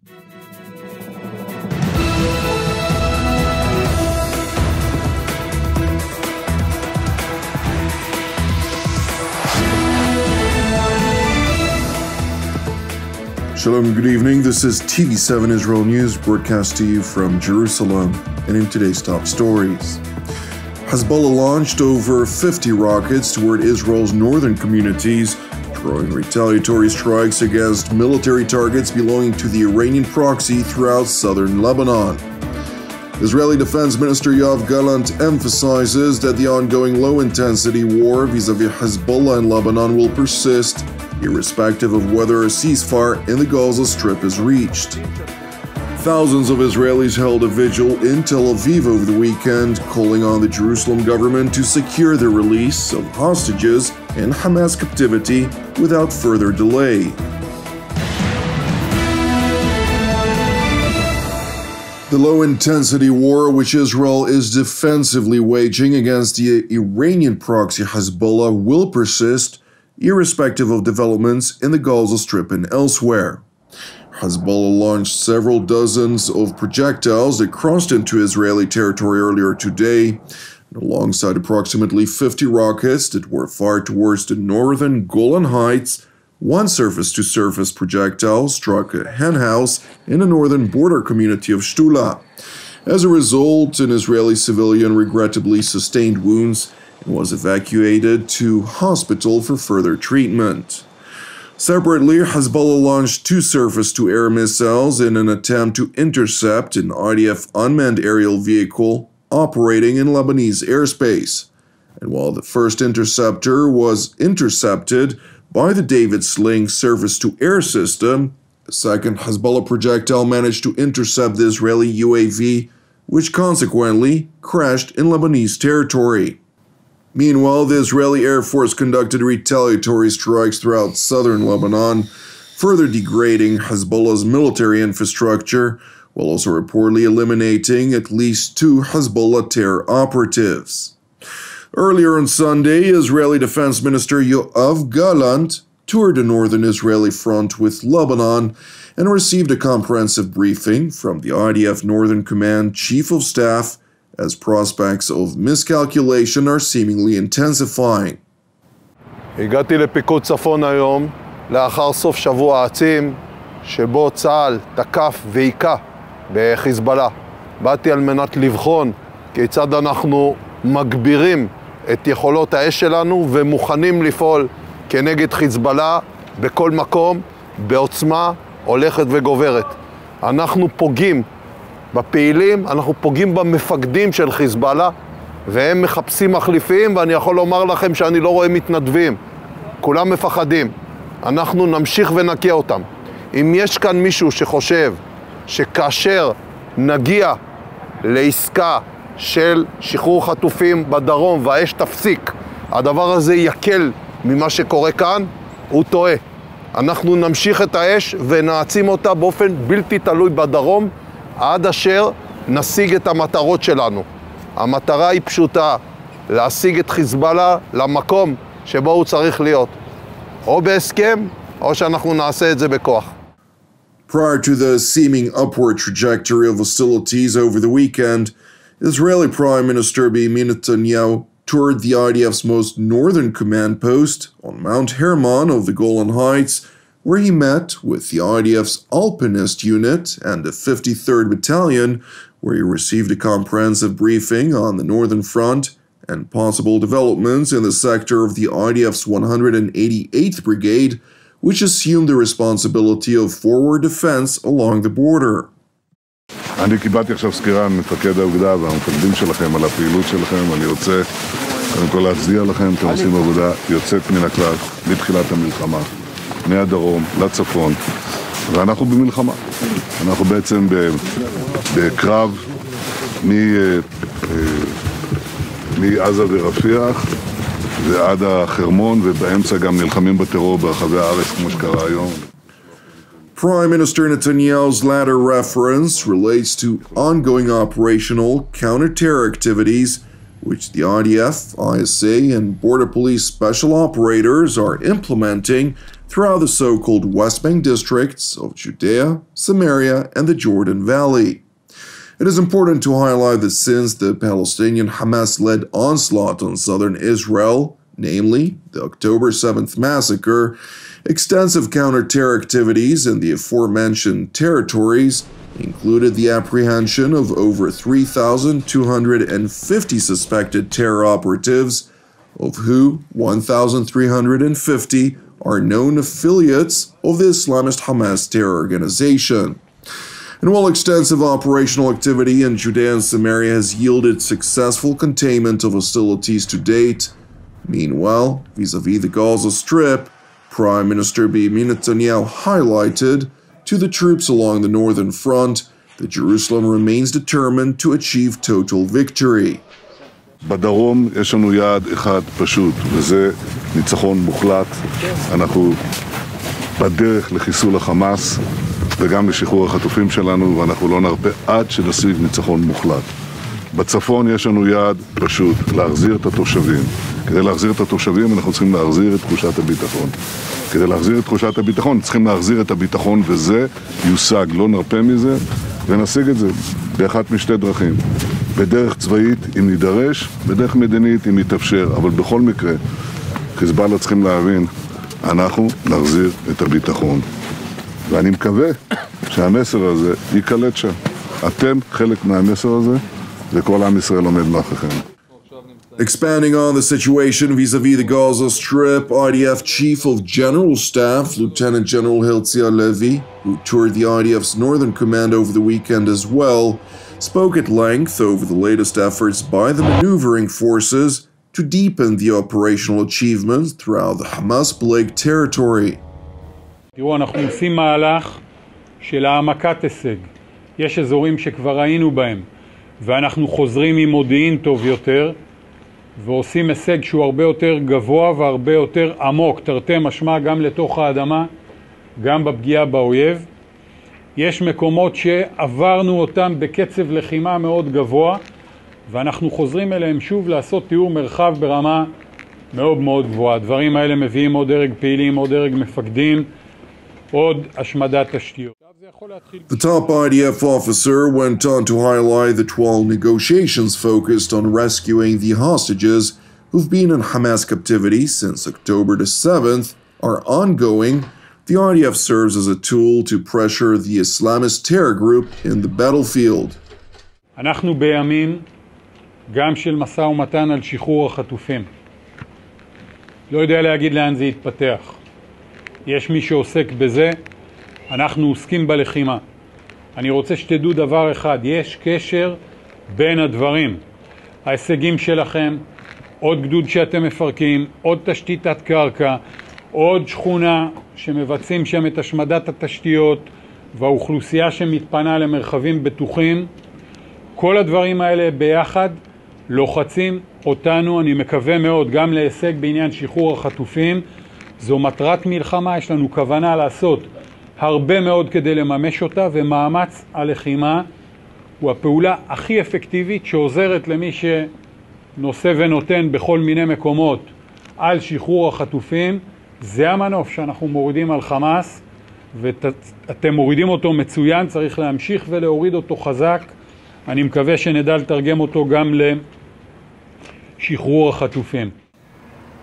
Shalom, good evening. This is TV7 Israel News, broadcast to you from Jerusalem. And in today's top stories, Hezbollah launched over 50 rockets toward Israel's northern communities, drawing retaliatory strikes against military targets belonging to the Iranian proxy throughout southern Lebanon. Israeli Defense Minister Yoav Gallant emphasizes that the ongoing low-intensity war vis-à-vis Hezbollah in Lebanon will persist, irrespective of whether a ceasefire in the Gaza Strip is reached. Thousands of Israelis held a vigil in Tel Aviv over the weekend, calling on the Jerusalem government to secure the release of hostages in Hamas captivity without further delay. The low-intensity war which Israel is defensively waging against the Iranian proxy Hezbollah will persist, irrespective of developments in the Gaza Strip and elsewhere. Hezbollah launched several dozens of projectiles that crossed into Israeli territory earlier today, and alongside approximately 50 rockets that were fired towards the northern Golan Heights, one surface-to-surface projectile struck a henhouse in the northern border community of Shtula. As a result, an Israeli civilian regrettably sustained wounds and was evacuated to hospital for further treatment. Separately, Hezbollah launched 2 surface-to-air missiles in an attempt to intercept an IDF unmanned aerial vehicle operating in Lebanese airspace. And while the first interceptor was intercepted by the David Sling surface-to-air system, the second Hezbollah projectile managed to intercept the Israeli UAV, which consequently crashed in Lebanese territory. Meanwhile, the Israeli Air Force conducted retaliatory strikes throughout southern Lebanon, further degrading Hezbollah's military infrastructure, while also reportedly eliminating at least 2 Hezbollah terror operatives. Earlier on Sunday, Israeli Defense Minister Yoav Gallant toured the northern Israeli front with Lebanon and received a comprehensive briefing from the IDF Northern Command Chief of Staff, as prospects of miscalculation are seemingly intensifying. הגעתי לפיקוד צפון היום לאחר סוף שבוע עצים שבו צה"ל תקף והיכה בחיזבאללה. באתי על מנת לבחון כיצד אנחנו מגבירים את יכולות האש שלנו ומוכנים לפעול כנגד חיזבאללה בכל מקום בעוצמה הולכת וגוברת. אנחנו פוגעים בפעילים, אנחנו פוגעים במפקדים של חיזבאללה, והם מחפשים מחליפים, ואני יכול לומר לכם שאני לא רואה מתנדבים. כולם מפחדים. אנחנו נמשיך ונקיע אותם. אם יש כאן מישהו שחושב שכאשר נגיע לעסקה של שחרור חטופים בדרום והאש תפסיק, הדבר הזה יקל ממה שקורה כאן, הוא טועה. אנחנו נמשיך את האש ונעצים אותה באופן בלתי תלוי בדרום, עד אשר נשיג את המטרות שלנו. המטרה היא פשוטה, להשיג את חיזבאללה למקום שבו הוא צריך להיות. או בהסכם, או שאנחנו נעשה את זה בכוח. Prior to the seeming upward trajectory of hostilities over the weekend, Israeli Prime Minister Benjamin Netanyahu toured the IDF's most northern command post on Mount Hermon of the Golan Heights, where he met with the IDF's Alpinist Unit and the 53rd Battalion, where he received a comprehensive briefing on the northern front and possible developments in the sector of the IDF's 188th Brigade, which assumed the responsibility of forward defense along the border. אני קיבלתי עכשיו סקירה ממפקד האוגדה והמפקדים שלכם על הפעילות שלכם. אני רוצה קודם כל להצדיע לכם, אתם עושים עבודה יוצאת מן הכלל מתחילת המלחמה, מהדרום לצפון, ואנחנו במלחמה. אנחנו בעצם בקרב מעזה ורפיח ועד החרמון, ובאמצע גם נלחמים בטרור ברחבי הארץ כמו שקרה היום. Prime Minister Netanyahu's latter reference relates to ongoing operational counter-terror activities which the IDF, ISA, and Border Police special operators are implementing throughout the so-called West Bank districts of Judea, Samaria, and the Jordan Valley. It is important to highlight that since the Palestinian Hamas-led onslaught on southern Israel, namely the October 7th massacre, extensive counter-terror activities in the aforementioned territories included the apprehension of over 3,250 suspected terror operatives, of who 1,350 are known affiliates of the Islamist Hamas terror organization. And while extensive operational activity in Judea and Samaria has yielded successful containment of hostilities to date, meanwhile, vis-à-vis the Gaza Strip, Prime Minister Benjamin Netanyahu highlighted to the troops along the northern front that Jerusalem remains determined to achieve total victory. בדרום יש לנו יעד אחד פשוט, וזה ניצחון מוחלט. אנחנו בדרך לחיסול החמאס וגם לשחרור החטופים שלנו, ואנחנו לא נרפה עד שנשיג ניצחון מוחלט. בצפון יש לנו יעד פשוט, להחזיר את התושבים. כדי להחזיר את התושבים אנחנו צריכים להחזיר את תחושת הביטחון. כדי להחזיר את תחושת הביטחון צריכים להחזיר את הביטחון, וזה יושג, לא נרפה מזה, ונשיג את זה באחת משתי דרכים. בדרך צבאית אם נידרש, בדרך מדינית אם יתאפשר, אבל בכל מקרה, חיזבאללה צריכים להבין, אנחנו נחזיר את הביטחון. ואני מקווה שהמסר הזה ייקלט שם. אתם חלק מהמסר הזה, וכל עם ישראל עומד מאחוריכם. Expanding on the situation vis-à-vis the Gaza Strip, IDF Chief of General Staff, Lieutenant General Herzi Halevi, who toured the IDF's Northern Command over the weekend as well, spoke at length over the latest efforts by the maneuvering forces to deepen the operational achievements throughout the Hamas-plagued territory. תראו, אנחנו עושים מהלך של העמקת הישג. יש אזורים שכבר היינו בהם, ואנחנו חוזרים עם מודיעין טוב יותר, ועושים הישג שהוא הרבה יותר גבוה והרבה יותר עמוק, תרתי משמע גם לתוך האדמה, גם בפגיעה באויב. יש מקומות שעברנו אותם בקצב לחימה מאוד גבוה, ואנחנו חוזרים אליהם שוב לעשות תיאור מרחב ברמה מאוד מאוד גבוהה. הדברים האלה מביאים עוד דרג פעילים, עוד דרג מפקדים, עוד השמדת תשתיות. The top IDF officer went on to highlight that while negotiations focused on rescuing the hostages who've been in Hamas captivity since October the 7th are ongoing, the IDF serves as a tool to pressure the Islamist terror group in the battlefield. אנחנו בימים גם של משא ומתן על שחרור החטופים. לא יודע להגיד לאן זה יתפתח. יש מי שעוסק בזה, אנחנו עוסקים בלחימה. אני רוצה שתדעו דבר אחד, יש קשר בין הדברים. ההישגים שלכם, עוד גדוד שאתם מפרקים, עוד תשתיתת קרקע, עוד שכונה שמבצעים שם את השמדת התשתיות, והאוכלוסייה שמתפנה למרחבים בטוחים, כל הדברים האלה ביחד לוחצים אותנו, אני מקווה מאוד, גם להישג בעניין שחרור החטופים. זו מטרת מלחמה, יש לנו כוונה לעשות הרבה מאוד כדי לממש אותה, ומאמץ הלחימה הוא הפעולה הכי אפקטיבית שעוזרת למי שנושא ונותן בכל מיני מקומות על שחרור החטופים. זה המנוף שאנחנו מורידים על חמאס, ואתם מורידים אותו מצוין, צריך להמשיך ולהוריד אותו חזק. אני מקווה שנדע לתרגם אותו גם לשחרור החטופים.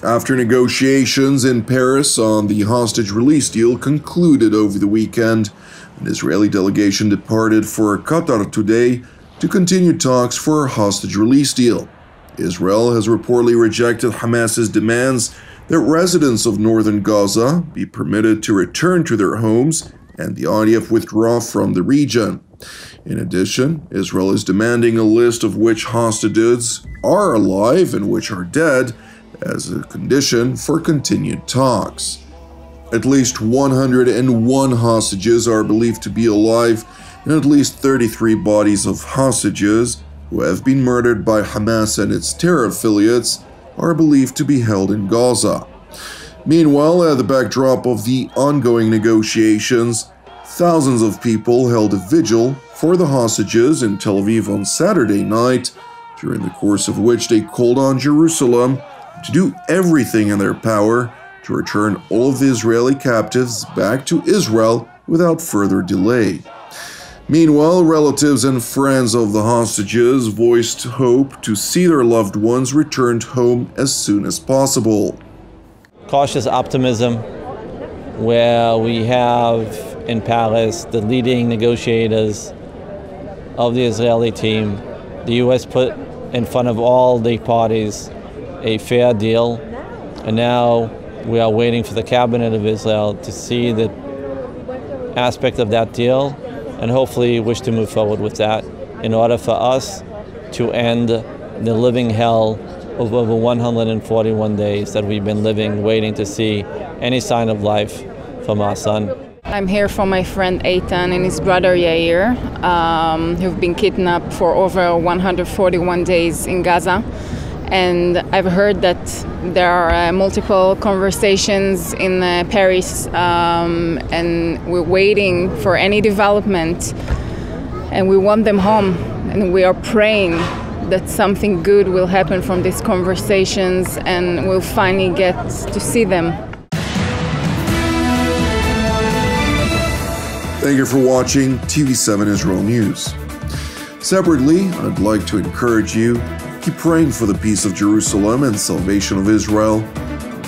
After negotiations in Paris on the hostage release deal concluded over the weekend, an Israeli delegation departed for Qatar today to continue talks for a hostage release deal. Israel has reportedly rejected Hamas's demands that residents of northern Gaza be permitted to return to their homes and the IDF withdraw from the region. In addition, Israel is demanding a list of which hostages are alive and which are dead as a condition for continued talks. At least 101 hostages are believed to be alive, and at least 33 bodies of hostages who have been murdered by Hamas and its terror affiliates are believed to be held in Gaza. Meanwhile, at the backdrop of the ongoing negotiations, thousands of people held a vigil for the hostages in Tel Aviv on Saturday night, during the course of which they called on Jerusalem to do everything in their power to return all of the Israeli captives back to Israel without further delay. Meanwhile, relatives and friends of the hostages voiced hope to see their loved ones returned home as soon as possible. Cautious optimism, where we have in Paris the leading negotiators of the Israeli team. The U.S. put in front of all the parties a fair deal, and now we are waiting for the cabinet of Israel to see the aspect of that deal and hopefully wish to move forward with that in order for us to end the living hell of over 141 days that we've been living, waiting to see any sign of life from our son. I'm here for my friend Eitan and his brother Yair, who've been kidnapped for over 141 days in Gaza. And I've heard that there are multiple conversations in Paris, and we're waiting for any development. And we want them home, and we are praying that something good will happen from these conversations and we'll finally get to see them. Thank you for watching TV7 Israel News. Separately, I'd like to encourage you, keep praying for the peace of Jerusalem and salvation of Israel.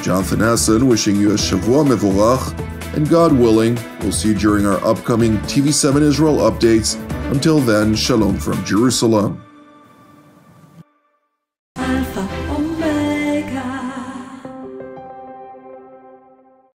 Jonathan Hassan wishing you a Shavua Mevorach, and God willing, we'll see you during our upcoming TV7 Israel updates. Until then, Shalom from Jerusalem.